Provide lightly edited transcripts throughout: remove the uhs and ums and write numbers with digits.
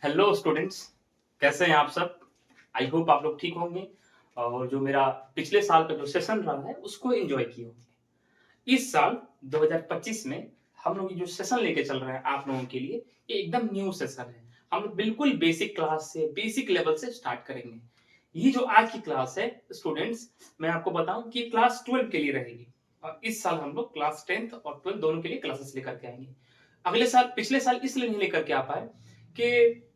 Hello students, कैसे हैं आप सब? आई होप आप लोग ठीक होंगे और जो मेरा पिछले साल का जो सेशन रहा है उसको एंजॉय किए होंगे। इस साल 2025 में हम लोग ये जो सेशन लेके चल रहे हैं आप लोगों के लिए, ये एकदम न्यू सेशन है। हम लोग बिल्कुल बेसिक क्लास से, बेसिक लेवल से स्टार्ट करेंगे। ये जो आज की क्लास है स्टूडेंट्स, मैं आपको बताऊं कि क्लास 12 के लिए रहेगी और इस साल हम लोग क्लास 10th और 12 दोनों के लिए क्लासेस लेकर के आएंगे। अगले साल, पिछले साल इसलिए नहीं लेकर के आ पाए कि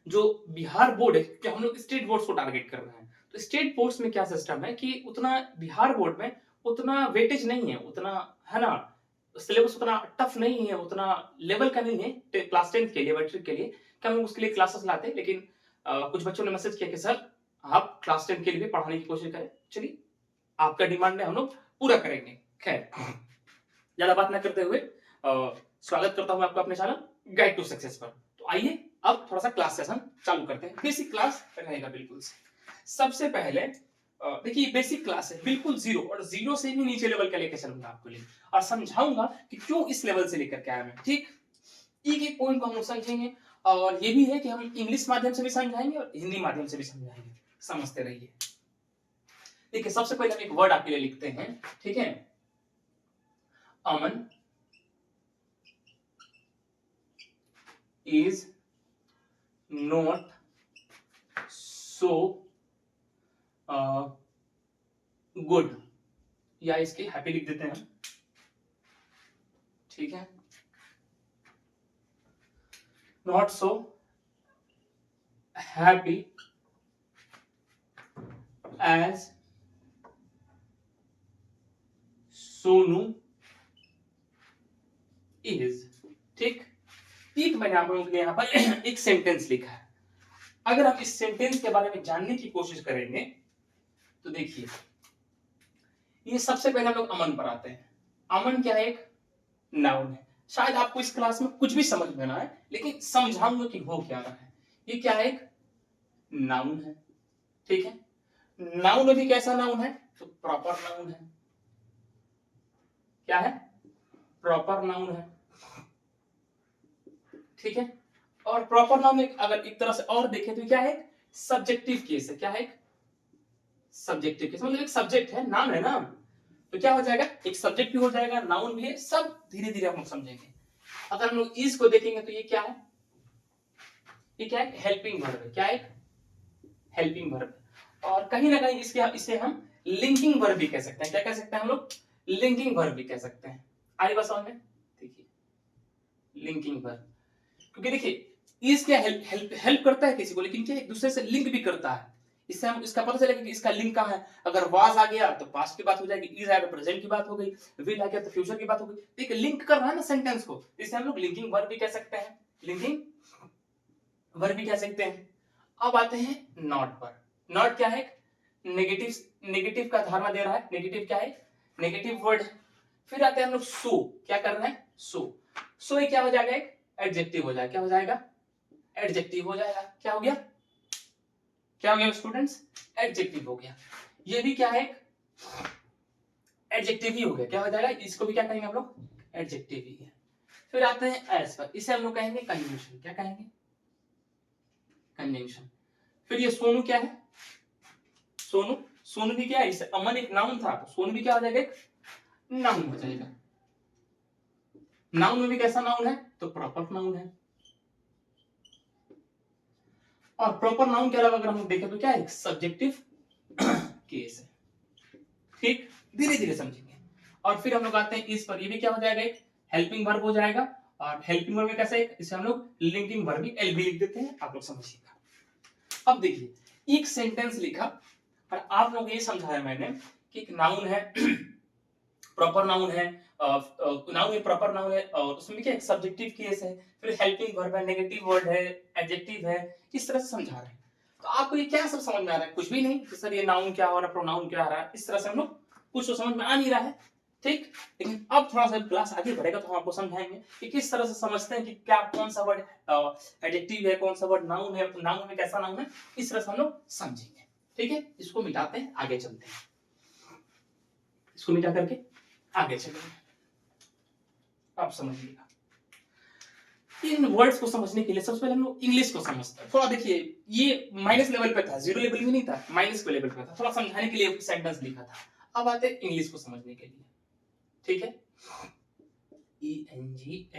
जो बिहार बोर्ड है, कि हम लोग स्टेट बोर्ड्स को टारगेट कर रहे हैं, तो स्टेट बोर्ड्स में क्या सिस्टम है कि उतना बिहार बोर्ड में उतना वेटेज नहीं है, उतना है ना, सिलेबस उतना टफ नहीं है, उतना लेवल का नहीं है क्लास 10 के लिए, मैट्रिक के लिए कि हम लोग उसके लिए क्लासेस लाते हैं। लेकिन कुछ बच्चों ने मैसेज किया कि सर आप क्लास 10 के लिए भी पढ़ाने की कोशिश करें। चलिए, आपका डिमांड है, हम लोग पूरा करेंगे। खैर, ज्यादा बात ना करते हुए स्वागत करता हूं आपका अपने चैनल गाइड टू सक्सेस पर। तो आइए अब थोड़ा सा क्लास सेशन चालू करते हैं। बेसिक क्लास रहेगा बिल्कुल से। सबसे पहले देखिए, बेसिक क्लास है बिल्कुल जीरो, और जीरो से भी नीचे लेवल का लेकर चलूंगा आपको लिए और समझाऊंगा कि क्यों इस लेवल से लेकर के आया मैं। ठीक, एक एक पॉइंट को हम लोग समझेंगे और ये भी है कि हम इंग्लिश माध्यम से भी समझाएंगे और हिंदी माध्यम से भी समझाएंगे। समझते रहिए। देखिए, सबसे पहले हम एक वर्ड आपके लिए लिखते हैं। ठीक है, Aman is not so good, या इसके हैप्पी लिख देते हैं। ठीक है, not so happy as Sonu is. ठीक, एक मैंने आप लोगों के लिए यहां पर एक सेंटेंस लिखा है। अगर हम इस सेंटेंस के बारे में जानने की कोशिश करेंगे तो देखिए, ये सबसे पहले हम लोग अमन पर आते हैं। अमन क्या है? एक नाउन है। शायद आपको इस क्लास में कुछ भी समझ में ना आए, लेकिन समझाऊंगा कि हो क्या रहा है। ये क्या है? एक नाउन है। ठीक है, नाउन में भी कैसा नाउन है? तो प्रॉपर नाउन है। क्या है? प्रॉपर नाउन है। ठीक है, और प्रॉपर नाउन में अगर एक तरह से और देखें तो क्या है? सब्जेक्टिव केस है। क्या है? सब्जेक्टिव केस, मतलब एक सब्जेक्ट है, नाम है ना, तो क्या हो जाएगा? एक सब्जेक्ट भी हो जाएगा, नाउन भी है, सब धीरे धीरे हम लोग समझेंगे। अगर हम लोग इस को देखेंगे तो ये क्या है? ये क्या है? हेल्पिंग वर्ब है। क्या है? Helping verb. और कहीं ना कहीं इसके इसे हम लिंकिंग वर्ब भी कह सकते हैं। क्या कह सकते हैं हम लोग? लिंकिंग वर्ब भी कह सकते हैं। आई बस समझ में? देखिए, लिंकिंग वर्ब, क्योंकि देखिए इज क्या हेल्प हेल्प हेल्प करता है किसी को, लेकिन क्या एक दूसरे से लिंक भी करता है। इससे हम इसका पता चलेगा कि इसका लिंक कहां है। अगर वाज आ गया तो पास्ट की बात हो जाएगी, इज आया तो प्रेजेंट की बात हो गई, विल आ गया तो फ्यूचर की बात हो गई। देखिए, लिंक कर रहा है ना सेंटेंस को, इससे हम लोग लिंकिंग वर्ब भी कह सकते हैं। लिंकिंग वर्ब भी कह सकते हैं। अब आते हैं नॉट पर। नॉट क्या है? नेगेटिव, नेगेटिव का धारणा दे रहा है। नेगेटिव क्या है? Negative word. फिर आते हैं हम लोग सो। क्या कर रहे हैं? सो। सो ये क्या हो जाएगा? एक एडजेक्टिव हो जाएगा। क्या हो जाएगा? एडजेक्टिव हो जाएगा। क्या हो गया? क्या हो गया स्टूडेंट्स? एडजेक्टिव हो गया। ये भी क्या है? एडजेक्टिव ही हो गया। क्या हो जाएगा? इसको भी क्या कहेंगे हम लोग? एडजेक्टिव ही है। फिर आते हैं एज पर। इसे हम लोग कहेंगे कंजंक्शन। क्या कहेंगे? कंजंक्शन। फिर ये सोनू क्या है? सोनू, सोनू भी क्या है? इसे अमन एक नाउन था, तो सोनू भी क्या हो जाएगा? एक नाउन हो जाएगा। नाउन में भी कैसा नाउन है? तो प्रॉपर नाउन है। और प्रॉपर नाउन के अलावा अगर हम देखें तो क्या है? सब्जेक्टिव केस है। ठीक, धीरे धीरे समझेंगे। और फिर हम लोग आते हैं इस पर। ये भी क्या हो जाएगा? एक हेल्पिंग वर्ब हो जाएगा। और हेल्पिंग वर्ब में कैसे? इसे हम लोग लिंकिंग वर्ब भी एल भी लिख देते हैं। आप लोग समझिएगा। अब देखिए, एक सेंटेंस लिखा और आप लोग ये समझाया मैंने कि एक नाउन है, प्रॉपर नाउन है, नाउन है, प्रॉपर नाउन है, और उसमें क्या है? सब्जेक्टिव केस है, फिर हेल्पिंग वर्ब है, नेगेटिव वर्ड है, एडजेक्टिव है। इस तरह से समझा रहे हैं। तो आपको ये क्या सब समझ में आ रहा है? कुछ भी नहीं कि सर ये नाउन क्या हो रहा है, प्रोनाउन क्या आ रहा है। इस तरह से हम लोग कुछ तो समझ में आ नहीं रहा है। ठीक, लेकिन अब थोड़ा सा क्लास आगे बढ़ेगा तो हम आपको समझाएंगे कि किस तरह से समझते हैं कि क्या कौन सा वर्ड एडजेक्टिव है, कौन सा वर्ड नाउन है, नाउन में कैसा नाउन है। इस तरह से हम लोग समझेंगे। ठीक है, इसको मिटाते हैं, आगे चलते हैं। इसको मिटा करके आगे चलेंगे। आप समझिएगा। इन वर्ड्स को समझने के लिए सबसे पहले हम लोग इंग्लिश को समझते हैं। थोड़ा देखिए, ये माइनस लेवल पे था, जीरो लेवल में नहीं था, माइनस के लेवल पे था, थोड़ा समझाने के लिए सेंटेंस लिखा था। अब आते हैं इंग्लिश को समझने के लिए, ठीक है। ENGLISH,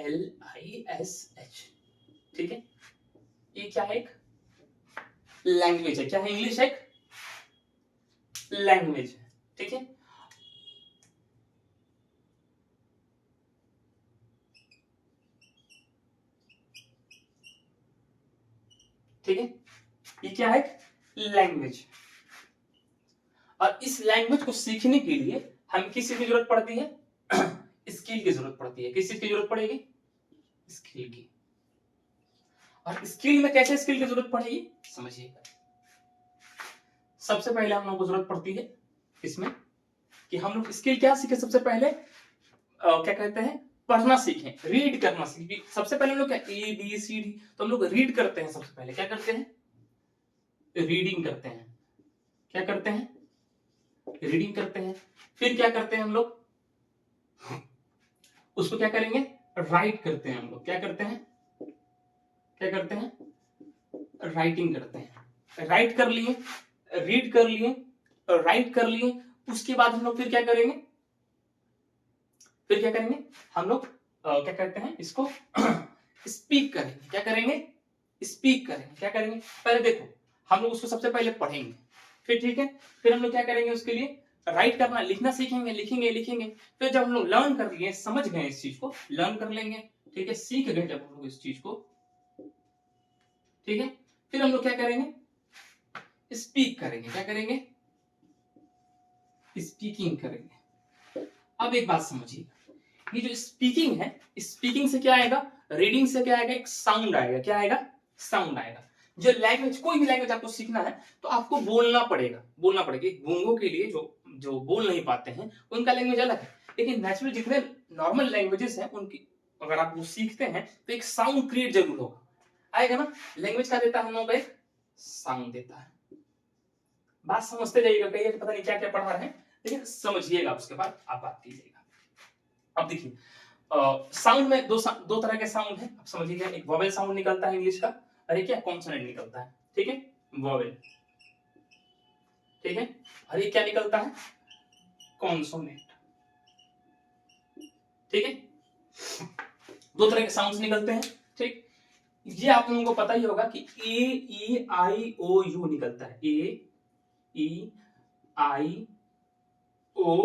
ठीक है। ये क्या है? एक लैंग्वेज है। क्या है? इंग्लिश एक लैंग्वेज है, ठीक है। ठीक है, ये क्या है? लैंग्वेज। और इस लैंग्वेज को सीखने के लिए हम किस चीज की जरूरत पड़ती है? स्किल की जरूरत पड़ती है। किस चीज की जरूरत पड़ेगी? स्किल की। और स्किल में कैसे स्किल की जरूरत पड़ेगी समझिएगा। सबसे पहले हम लोगों को जरूरत पड़ती है इसमें कि हम लोग स्किल क्या सीखे। सबसे पहले क्या कहते हैं? पढ़ना सीखें, रीड करना सीखें। सबसे पहले हम लोग क्या ABCD, तो हम लोग रीड करते हैं। सबसे पहले क्या करते हैं? रीडिंग करते हैं। क्या करते हैं? रीडिंग करते हैं। फिर क्या करते हैं हम लोग? उसको क्या करेंगे? राइट करते हैं हम लोग। क्या करते हैं? क्या करते हैं? राइटिंग करते हैं। राइट कर लिए, रीड कर लिए, राइट कर लिए, उसके बाद हम लोग फिर क्या करेंगे? फिर क्या करेंगे हम लोग? क्या कहते हैं इसको? स्पीक करेंगे। क्या करेंगे? स्पीक करेंगे। क्या करेंगे? पहले देखो, हम लोग उसको सबसे पहले पढ़ेंगे, फिर ठीक है, फिर हम लोग क्या करेंगे? उसके लिए राइट करना, लिखना सीखेंगे, लिखेंगे लिखेंगे। फिर जब हम लोग लर्न कर लिए, समझ गए इस चीज को, लर्न कर लेंगे, ठीक है, सीख गए जब हम लोग इस चीज को, ठीक है, फिर हम लोग क्या करेंगे? स्पीक करेंगे। क्या करेंगे? स्पीकिंग करेंगे। अब एक बात समझिए, ये जो स्पीकिंग है, स्पीकिंग से क्या आएगा? रीडिंग से क्या आएगा? एक साउंड आएगा। क्या आएगा? साउंड आएगा। जो लैंग्वेज, कोई भी लैंग्वेज आपको सीखना है तो आपको बोलना पड़ेगा, बोलना पड़ेगा। गूंगों के लिए जो जो बोल नहीं पाते हैं उनका लैंग्वेज अलग है, लेकिन नेचुरल जितने नॉर्मल लैंग्वेजेस हैं उनकी अगर आप वो सीखते हैं तो एक साउंड क्रिएट जरूर होगा, आएगा ना। लैंग्वेज क्या देता है हम लोगों को? एक साउंड देता है। बात समझते जाइएगा, कहिए पता नहीं क्या क्या पढ़ा रहे हैं, लेकिन समझिएगा, उसके बाद आप बात कीजिएगा। अब देखिए, साउंड में दो तरह के साउंड है। आप समझिएगा, एक वोवेल साउंड निकलता है इंग्लिश का, और एक क्या कॉन्सोनेंट निकलता है, ठीक है, वोवेल, ठीक है, और ये क्या निकलता है? कॉन्सोनेंट, ठीक है। दो तरह के साउंड्स निकलते हैं, ठीक। ये आप लोगों को पता ही होगा कि A E I O U निकलता है। A E I O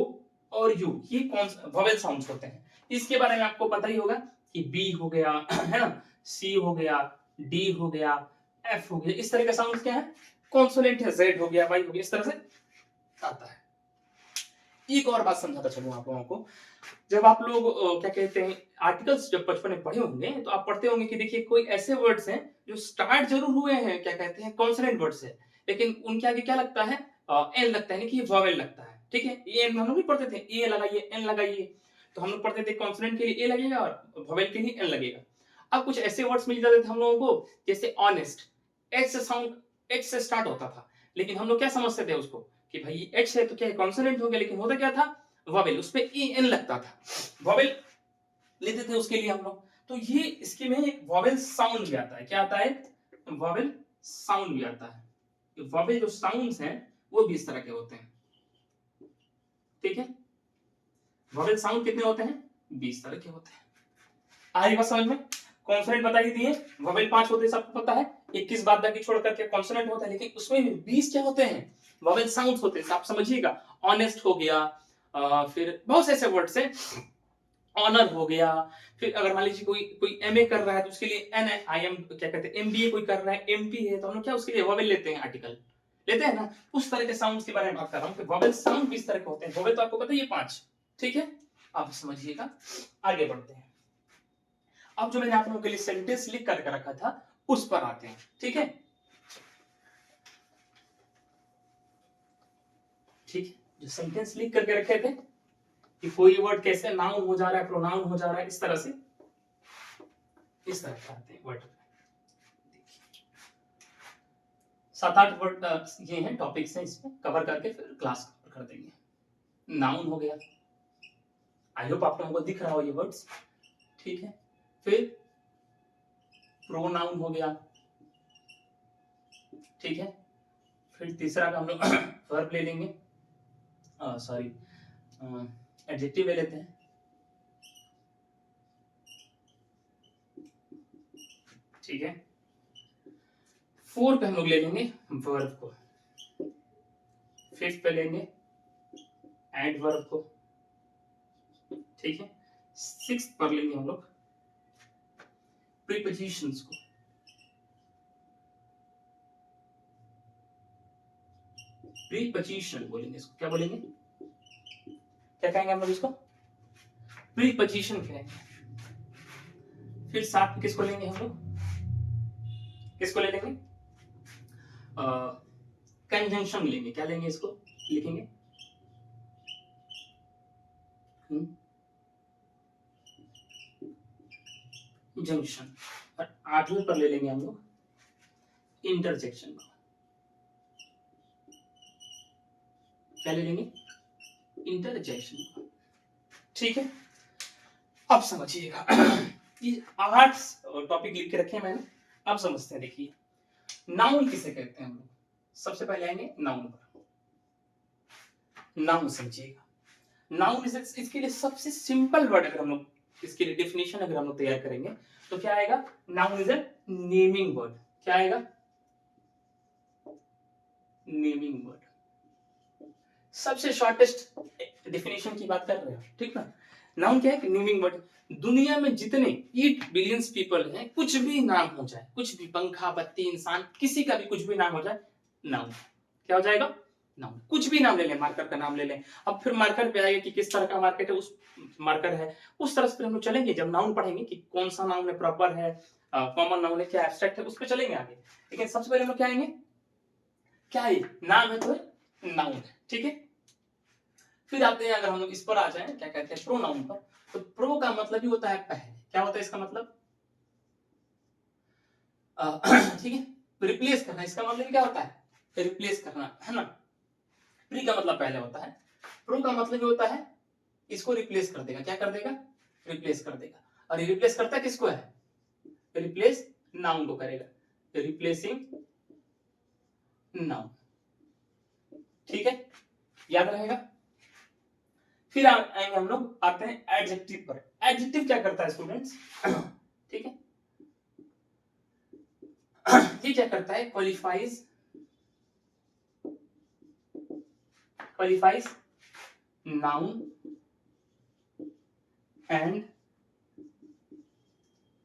और U, ये कौन वोवेल साउंड्स होते हैं। इसके बारे में आपको पता ही होगा कि B हो गया, है ना, C हो गया, D हो गया, F हो गया, इस तरह के साउंड्स क्या है? कॉन्सोनेंट है। Z हो गया, Y हो गया, इस तरह से आता है। एक और बात समझाता चलूं आप लोगों को। जब आप लोग क्या कहते हैं, आर्टिकल्स जब बचपन में पढ़े होंगे तो आप पढ़ते होंगे कि देखिए कोई ऐसे वर्ड्स हैं जो स्टार्ट जरूर हुए हैं, क्या कहते हैं, कॉन्सोनेंट वर्ड से, लेकिन उनके आगे क्या लगता है? एन लगता है, कि ये वॉवेल लगता है, ठीक है। ये हम लोग नहीं पढ़ते थे, ए लगाइए, एन लगाइए, तो हम लोग पढ़ते थे कॉन्सोनेंट के लिए ए लगेगा और वॉवेल के लिए एन लगेगा। अब कुछ ऐसे वर्ड्स मिल जाते थे हम लोगों को, जैसे ऑनेस्ट, एच से साउंड, एच से स्टार्ट होता था, लेकिन हम लोग क्या समझते थे उसको कि भाई एच है तो क्या कॉन्सोनेंट हो गया, लेकिन होता क्या था? वॉवेल, उस पे ए एन लगता था, वॉवेल लेते थे उसके लिए हम लोग। तो ये इसके में एक वॉवेल साउंड भी आता है। क्या आता है? वॉवेल साउंड भी आता है। वॉवेल जो साउंड्स हैं वो भी इस तरह के होते हैं, ठीक है। वॉवेल साउंड कितने होते हैं? 20 तरह के होते हैं। आएगा समझ में? कॉन्सोनेंट बता ही दिए, वॉवेल 5 होते हैं, सबको पता है। 21 बाद बाकी छोड़ करके कॉन्सोनेंट होता है, लेकिन उसमें भी 20 क्या होते हैं? वॉवेल साउंड्स होते हैं। आप समझिएगा, ऑनेस्ट हो गया, फिर बहुत से ऐसे वर्ड्स हैं, ऑनर हो गया। फिर अगर मान लीजिए कोई कोई एमए कर रहा है तो उसके लिए एन आई एम, क्या कहते हैं, एमबीए कोई कर रहा है, एमपी है, तो हम लोग क्या उसके लिए वोवेल लेते हैं, आर्टिकल लेते हैं ना। उस तरह के साउंड्स के बारे में बात कर रहा हूं कि वोवेल साउंड किस तरह के होते हैं। वोवेल तो आपको पता ही है 5, ठीक है। आप समझिएगा, आगे बढ़ते हैं। अब जो मैंने आप लोगों के लिए सेंटेंस लिख करके रखा था उस पर आते हैं, ठीक है। ठीक है, जो सेंटेंस लिख करके रखे थे कि कोई वर्ड कैसे नाउन हो जा रहा है, प्रोनाउन हो जा रहा है, इस तरह से, इस तरह से आते हैं वर्ड। 7-8 वर्ड ये हैं, टॉपिक्स हैं, इसमें कवर करके फिर क्लास कवर कर देंगे। नाउन हो गया, आई होप आप लोगों को दिख रहा हो ये वर्ड्स, ठीक है। फिर प्रोनाउन हो गया, ठीक है। फिर तीसरा का हम लोग वर्ब ले लेंगे, सॉरी एडजेक्टिव ले लेते हैं, ठीक है। फोर पे हम लोग ले लेंगे वर्ब को, फिफ्थ पे लेंगे एडवर्ब को, ठीक है। सिक्स पर लेंगे हम लोग प्रीपोजिशंस को, प्रीपोजिशन बोलेंगे इसको, क्या बोलेंगे, क्या कहेंगे हम लोग इसको, प्रीपोजिशन कहेंगे। फिर साथ में किसको लेंगे हम लोग, किसको ले लेंगे, कंजंक्शन लेंगे, क्या लेंगे इसको, लिखेंगे जंक्शन। और आठवें पर ले लेंगे हम लोग इंटरजेक्शन को, क्या ले लेंगे, इंटरजेक्शन को, ठीक है। अब समझिएगा ये 8 टॉपिक लिख के रखे हैं मैंने, अब समझते हैं। देखिए नाउन किसे कहते हैं हम लोग, सबसे पहले आएंगे नाउन पर। नाउन समझिएगा, नाउन इसके लिए सबसे सिंपल वर्ड अगर हम लोग इसके लिए डेफिनेशन अगर हम लोग तैयार करेंगे तो क्या आएगा, noun is a naming word, क्या आएगा, नेमिंग वर्ड। सबसे शॉर्टेस्ट डेफिनेशन की बात कर रहे हैं, ठीक ना। नाउन क्या है, नेमिंग वर्ड। दुनिया में जितने 8 बिलियंस पीपल हैं, कुछ भी नाम हो जाए, कुछ भी, पंखा, बत्ती, इंसान, किसी का भी कुछ भी नाम हो जाए, नाउन क्या हो जाएगा, नाउन। कुछ भी नाम ले लें, मार्कर का नाम ले लें। अब फिर मार्कर पे आएगा कि किस तरह का मार्केट है, उस मार्कर है उस तरह से हम लोग चलेंगे। जब नाउन पढ़ेंगे कि कौन सा नाउन है, प्रॉपर है, कॉमन नाउन है, क्या एब्स्ट्रैक्ट है, उस पर चलेंगे आगे। लेकिन सबसे पहले हम लोग क्या आएंगे, क्या है, नाम है तो नाउन है, ठीक है। फिर आते हैं, अगर हम लोग इस पर आ जाए, क्या कहते हैं, प्रोनाउन पर। तो प्रो का मतलब ही होता है पहले, क्या होता है इसका मतलब, ठीक है, रिप्लेस करना। इसका मतलब क्या होता है, रिप्लेस करना, है ना। प्री का मतलब पहले होता है, प्रो का मतलब होता है इसको रिप्लेस कर देगा, क्या कर देगा, रिप्लेस कर देगा। और ये रिप्लेस करता किसको है, रिप्लेस नाउन को करेगा, रिप्लेसिंग नाउन, ठीक है, याद रहेगा। फिर आएंगे हम लोग, आते हैं एडजेक्टिव पर। एडजेक्टिव क्या करता है स्टूडेंट्स, ठीक है, ये क्या करता है, क्वालिफाइज नाउन एंड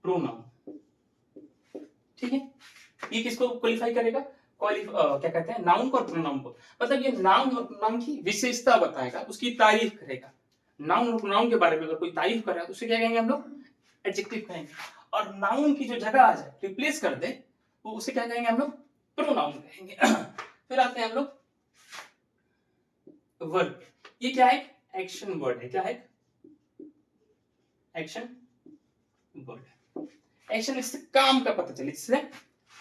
प्रोनाउन, ठीक है। ये किसको क्वालिफाई करेगा, क्या कहते हैं, नाउन को और प्रोनाउन को। मतलब ये नाउन और प्रोनाउन की विशेषता बताएगा, उसकी तारीफ करेगा। नाउन और प्रोनाउन के बारे में अगर कोई तारीफ कर रहा है तो उसे क्या कहेंगे हम लोग, एडजेक्टिव कहेंगे। और नाउन की जो जगह आ जाए, रिप्लेस कर दे, तो उसे क्या कहेंगे हम लोग, प्रोनाउन कहेंगे। फिर आते हैं हम लोग वर्ब। ये क्या है, एक्शन वर्ड है, क्या है, एक्शन वर्ड। एक्शन, इससे काम का पता चले, इससे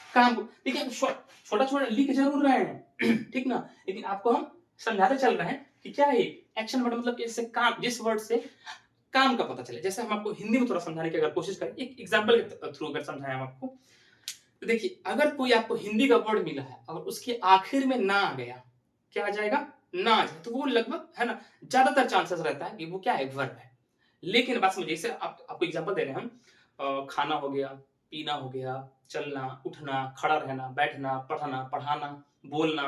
काम को, देखिए छोटा छोटा लिख जरूर रहे हैं ठीक ना, लेकिन आपको हम समझाते चल रहे हैं कि क्या है एक्शन वर्ड, मतलब इससे काम, जिस वर्ड से काम का पता चले। जैसे हम आपको हिंदी में थोड़ा समझाने की अगर कोशिश करें, एक एग्जांपल के थ्रू अगर समझाएं हम आपको, तो देखिए अगर कोई आपको हिंदी का वर्ड मिला है और उसके आखिर में ना आ गया, क्या आ जाएगा, ना आ जाए, तो वो लगभग, है ना, ज्यादातर चांसेस रहता है कि वो क्या है, वर्ब है। लेकिन बात समझिए, जैसे आपको एग्जांपल दे रहे हैं हम, खाना हो गया, पीना हो गया, चलना, उठना, खड़ा रहना, बैठना, पढ़ना, पढ़ाना, बोलना,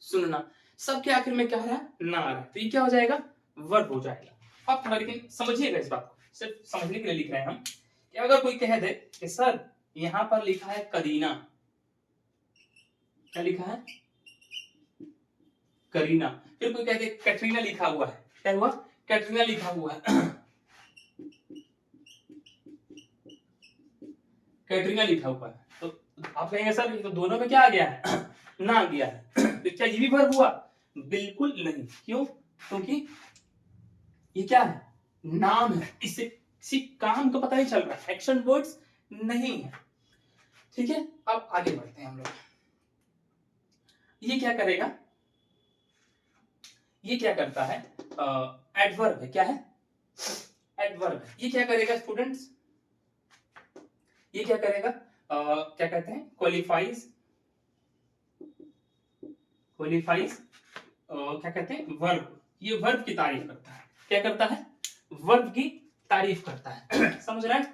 सुनना, सबके आखिर में क्या है, ना आ रहा है, तो ये क्या हो जाएगा, वर्ब हो जाएगा। अब थोड़ा लेकिन समझिएगा इस बात को, सिर्फ समझने के लिए लिख रहे हैं हम, कि अगर कोई कह दे कि सर यहां पर लिखा है करीना, क्या लिखा है, करीना। फिर कोई कह दे कैटरीना लिखा हुआ है, क्या हुआ, कैटरीना लिखा हुआ है, कैटरीना लिखा हुआ है, तो आप कहेंगे सर ये तो दोनों में क्या आ गया है, ना आ गया है, तो क्या ये भी वर्ब हुआ, बिल्कुल नहीं। क्यों, क्योंकि ये क्या है, नाम है, इससे किसी काम का पता नहीं चल रहा, एक्शन वर्ड्स नहीं है, ठीक है। अब आगे बढ़ते हैं हम लोग, ये क्या करेगा, ये क्या करता है, एडवर्ब है, क्या है, एडवर्ब है। ये क्या करेगा स्टूडेंट्स, ये क्या करेगा, क्या कहते हैं, क्वालिफाइज क्या कहते हैं, वर्ब। ये वर्ब की तारीफ करता है। क्या करता है, वर्ब की तारीफ करता है। समझ रहे हैं?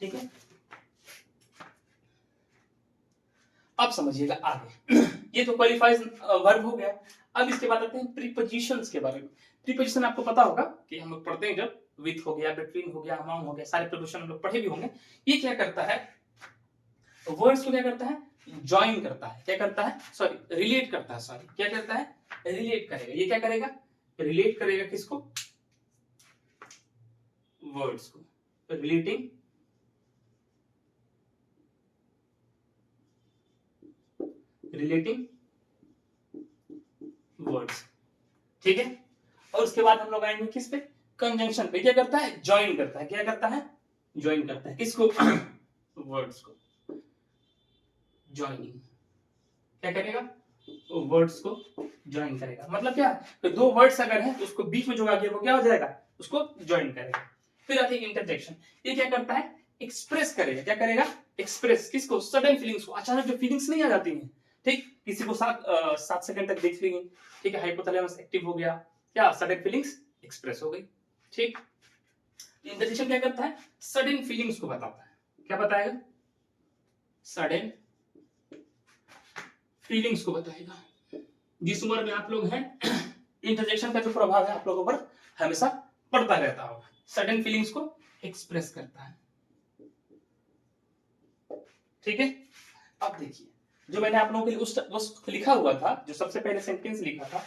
ठीक है, अब समझिएगा आगे। ये तो क्वालिफाइज वर्ब हो गया। अब इसके बाद आते हैं प्रीपोजिशंस के बारे में। प्रीपोजिशन आपको पता होगा कि हम लोग पढ़ते हैं जब विथ हो गया, बिटवीन हो गया, अमंग हो गया, सारे प्रीपोजिशन हम लोग पढ़े भी होंगे। ये क्या करता है, वर्ड्स को क्या करता है, ज्वाइन करता है। क्या करता है, सॉरी रिलेट करता है, सॉरी क्या करता है, रिलेट करेगा। ये क्या करेगा, रिलेट करेगा किसको, वर्ड्स को, रिलेटिंग वर्ड्स। ठीक है, और उसके बाद हम लोग आएंगे किस पे, कंजंक्शन पे। क्या करता है, ज्वाइन करता है। क्या करता है, ज्वाइन करता है किसको, वर्ड्स को, ज्वाइनिंग। क्या करेगा, वर्ड्स को ज्वाइन करेगा। मतलब क्या, तो दो वर्ड्स अगर है तो उसको बीच में जो आ गया वो क्या हो जाएगा, उसको ज्वाइन करेगा। फिर आती है इंटरजेक्शन। ये क्या करता है, एक्सप्रेस करेगा। क्या करेगा, एक्सप्रेस किसको, सडन फीलिंग्स को। अचानक जो फीलिंग्स नहीं आ जाती हैं, ठीक, किसी को 7 सेकंड तक देख लेंगे, ठीक है, हाइपोथैलेमस एक्टिव हो गया, क्या सडन फीलिंग्स एक्सप्रेस हो गई। ठीक, इंटरजेक्शन क्या करता है, सडन फीलिंग्स को बताता है। क्या बताएगा, सडन फीलिंग्स को बताएगा। जिस उम्र में आप लोग हैं, इंटरजेक्शन का जो प्रभाव है आप लोगों पर हमेशा पड़ता रहता होगा। सडन फीलिंग्स को एक्सप्रेस करता है। ठीक है, अब देखिए जो मैंने आप लोगों के लिए उस लिखा हुआ था, जो सबसे पहले सेंटेंस लिखा था,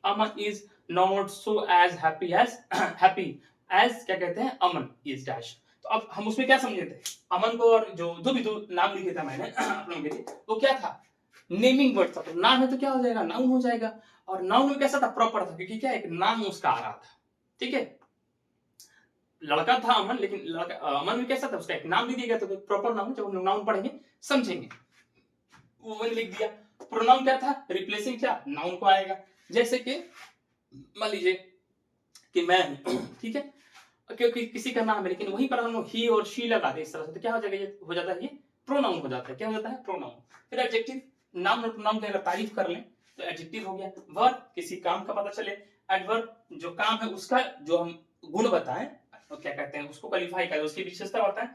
Aman is not so as happy as क्या कहते हैं, अमन इज डैश। तो अब हम उसमें क्या समझे थे, अमन को और जो जो भी दो नाम लिखे था मैंने आप लोगों के लिए, वो क्या था, नेमिंग वर्ड था। तो नाम है तो क्या हो जाएगा, नाउन हो जाएगा। और नाउन में कैसा था, प्रॉपर था, क्योंकि क्या एक नाम उसका आ रहा था। ठीक है, लड़का था अमन, लेकिन लड़का अमन में कैसा था, उसका एक नाम भी दिया गया था, तो प्रॉपर नाम। जब हम लोग नाउन पढ़ेंगे समझेंगे। वो मैंने लिख दिया। प्रोनाउन क्या था, रिप्लेसिंग क्या, नाउन को आएगा। जैसे कि मान लीजिए कि मैं हूं, ठीक है, क्योंकि किसी का नाम है लेकिन वहीं पर हम लोग ही और शी लगा दे इस तरह से, तो क्या हो जाएगा, ये हो जाता है, ये प्रोनाउन हो जाता है। क्या हो जाता है, प्रोनाउन। फिर एडजेक्टिव, नाउन और प्रोनाउन की अगर तारीफ कर लें तो एडजेक्टिव हो गया। वर्ब, किसी काम का पता चले। एडवर्ब, जो काम है उसका जो हम गुण बताएं, और क्या कहते हैं उसको क्वालिफाई करें, उसकी विशेषता बताएं,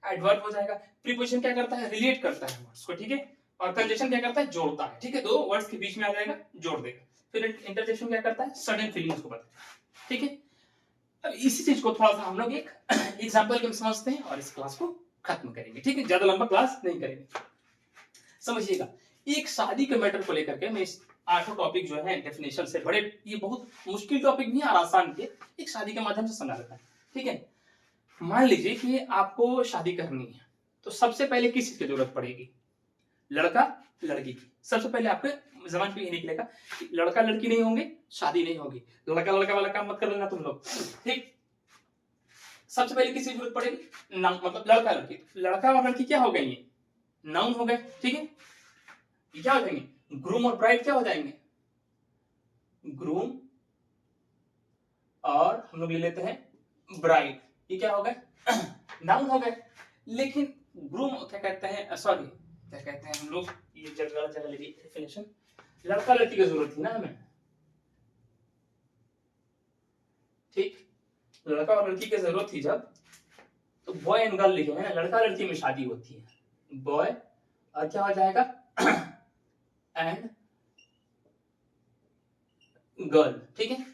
एडवर्ब हो जाएगा। प्रीपोजिशन क्या करता है, रिलेट करता है वर्ड्स को, ठीक है। और कंजंक्शन क्या करता है, जोड़ता है। ठीक है, दो वर्ड्स के बीच में आ जाएगा, जोड़ देगा। फिर इंटरजेक्शन क्या करता है, सडन फीलिंग्स को बताता है। ठीक है, अब इसी चीज को थोड़ा सा हम लोग एक एग्जांपल के समझते हैं और इस क्लास को खत्म करेंगे। ठीक है, ज्यादा लंबा क्लास नहीं करेंगे। समझिएगा, एक शादी के मैटर को लेकर के मैं इस 8 टॉपिक जो है डेफिनेशन से, बड़े ये बहुत मुश्किल टॉपिक नहीं है और आसान के, एक शादी के माध्यम से समझा देता है। ठीक है, मान लीजिए कि आपको शादी करनी है, तो सबसे पहले किस चीज की जरूरत पड़ेगी, लड़का लड़की की। सबसे पहले आपके जबान पे ये निकलेगा, लड़का लड़की नहीं होंगे शादी नहीं होगी। लड़का लड़का वाला काम मत कर लेना तुम लोग। ठीक, सबसे पहले किसकी जरूरत पड़ेगी, नाउन, मतलब लड़का लड़की। लड़का और लड़की क्या हो गए, ये नाउन हो गए। ठीक है, ये क्या हो जाएंगे, ग्रूम और ब्राइड क्या हो जाएंगे, ग्रूम और हम लोग ले लेते हैं ब्राइड, ये क्या हो गए, नाउन हो गए। लेकिन ग्रूम क्या कहते हैं, सॉरी क्या कहते हैं हम लोग, ये जगह जगह लगी डेफिनेशन, लड़का लड़की की जरूरत थी ना हमें। ठीक, लड़का और लड़की की जरूरत थी जब, तो बॉय एंड गर्ल लिखे हैं ना, लड़का लड़की में शादी होती है, बॉय और क्या हो जाएगा एंड गर्ल। ठीक है,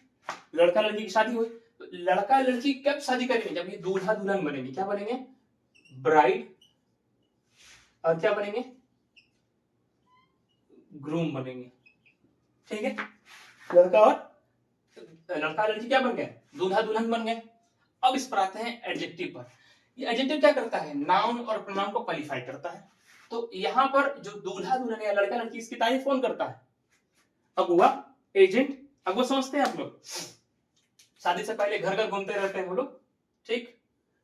लड़का लड़की की शादी हुई, तो लड़का लड़की कब शादी करेंगे, जब ये दूल्हा दुल्हन बनेंगे। क्या बनेंगे, ब्राइड और क्या बनेंगे, ग्रूम बनेंगे। ठीक है, लड़का लड़की क्या बन गए, दूल्हा दुल्हन बन गए। अब इस पर आते हैं एडजेक्टिव पर। ये एडजेक्टिव क्या करता है, नाउन और प्रोनाउन को क्वालिफाई करता है। तो यहाँ पर जो दूल्हा दुल्हन या लड़का लड़की, इसकी तारीफ कौन करता है, अगुआ, एजेंट। अगुआ समझते हैं आप लोग, शादी से पहले घर घर घूमते रहते हैं वो लोग। ठीक,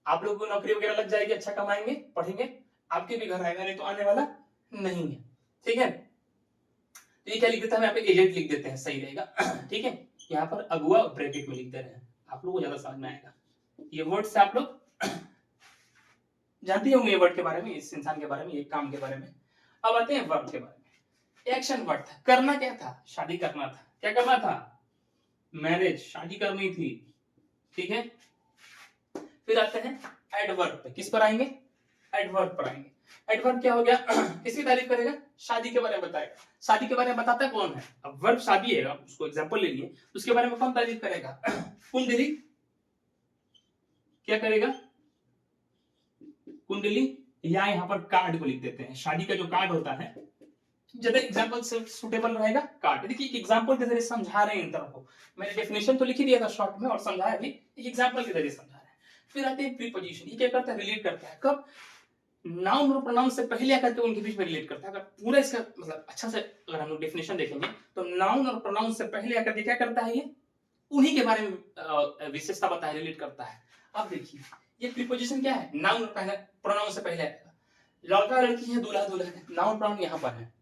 आप लोग को नौकरी वगैरह लग जाएगी, अच्छा कमाएंगे, पढ़ेंगे, आपके भी घर आएगा, नहीं तो आने वाला नहीं है। ठीक है, तो ये क्या लिख देता है, यहाँ पे एजेंट लिख देते हैं, सही रहेगा। ठीक है, यहाँ पर अगुआ ब्रैकेट में लिख दे रहे हैं, आप लोगों को ज्यादा समझ में आएगा। ये वर्ड से आप लोग जानते होंगे ये वर्ड के बारे में, इस इंसान के बारे में, ये काम के बारे में। अब आते हैं वर्ब के बारे में। एक्शन वर्ड था, करना क्या था, शादी करना था। क्या करना था, मैरिज, शादी करनी थी। ठीक है, फिर आते हैं एडवर्ब पे। किस पर आएंगे, एडवर्ब पर आएंगे। एडवर्ब क्या हो गया, किसकी तारीफ करेगा, शादी के बारे में बताएगा। शादी के बारे में बताता कौन है, अब वर्ब शादी है, अब उसको एग्जांपल ले लिए, उसके बारे में कौन तारीफ करेगा, कुंडली। क्या करेगा, कुंडली, या यहाँ पर कार्ड को लिख देते हैं। शादी का जो कार्ड होता है, ज्यादा एग्जांपल से सुटेबल रहेगा कार्ड। देखिए एग्जांपल के जरिए समझा रहे हैं इन तरह को, मैंने डेफिनेशन तो लिख ही दिया था शॉर्ट में और समझाया भी, एक एग्जांपल के जरिए समझा रहे हैं। फिर आते हैं प्रीपोजिशन। ये क्या करता है, रिलेट करता है। कब, नाउन और प्रोनाउन से पहले आकर के उनके बीच में रिलेट करता है। अगर पूरा इसका मतलब अच्छा से अगर हम लोग डेफिनेशन देखेंगे तो नाउन और प्रोनाउन से पहले आकर के क्या करता है, ये उन्हीं के बारे में विशेषता बताता है, रिलेट करता है। अब देखिए ये प्रीपोजिशन क्या है, नाउन पहले, प्रोनाउन से पहले आएगा। लड़का लड़की है, दूल्हा दुल्हन है, नाउन प्रोनाउन यहाँ पर है।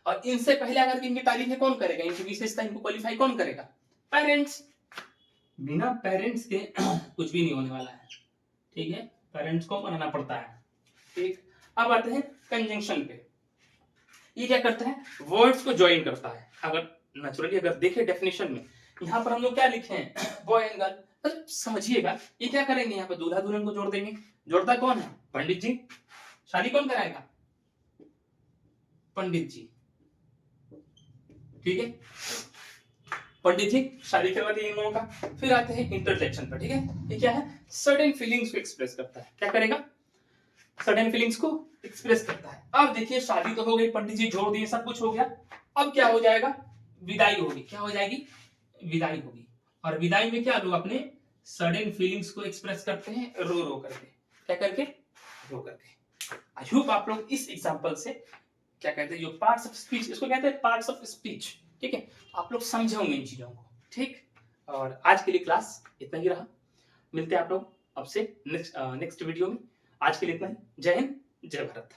और इनसे पहले आकर के इनकी तारीफ कौन करेगा, इनकी विशेषता, इनको क्वालिफाई कौन करेगा, पेरेंट्स। बिना पेरेंट्स के कुछ भी नहीं होने वाला है। ठीक है, पेरेंट्स को बनाना पड़ता है। ठीक, अब आते हैं कंजंक्शन पे। ये क्या करता है, वर्ड्स को ज्वाइन करता है। अगर नेचुरली अगर देखें डेफिनेशन में, यहाँ पर हम लोग क्या लिखे हैं, बॉय एंड गर्ल। तो समझिएगा ये क्या करेंगे, यहाँ पे दूल्हा दुल्हन को जोड़ देंगे। जोड़ता कौन है, पंडित जी। शादी कौन कराएगा, पंडित जी। ठीक है, पंडित जी शादी करवा दी इन लोगों का। फिर आते हैं इंटरजेक्शन पर। ठीक है, ये क्या है, सर्टेन फीलिंग्स को एक्सप्रेस करता है। क्या करेगा, सर्टेन फीलिंग्स को एक्सप्रेस करता है। अब देखिए शादी तो हो गई, पंडित जी जोड़ दिए, सब कुछ हो गया। अब क्या हो जाएगा, विदाई होगी। क्या हो जाएगी, विदाई होगी। और विदाई में क्या लोग अपने सर्टेन फीलिंग्स को एक्सप्रेस करते हैं, रो रो करके। क्या करके, रो करके। आई होप आप लोग इस एग्जांपल से, क्या कहते हैं, जो पार्ट्स ऑफ स्पीच, इसको कहते हैं पार्ट्स ऑफ स्पीच। ठीक है, आप लोग समझे होंगे इन चीजों को। ठीक, और आज के लिए क्लास इतना ही रहा। मिलते हैं आप लोग आपसे नेक्स्ट वीडियो में। आज के लिए इतना ही। जय हिंद, जय भारत।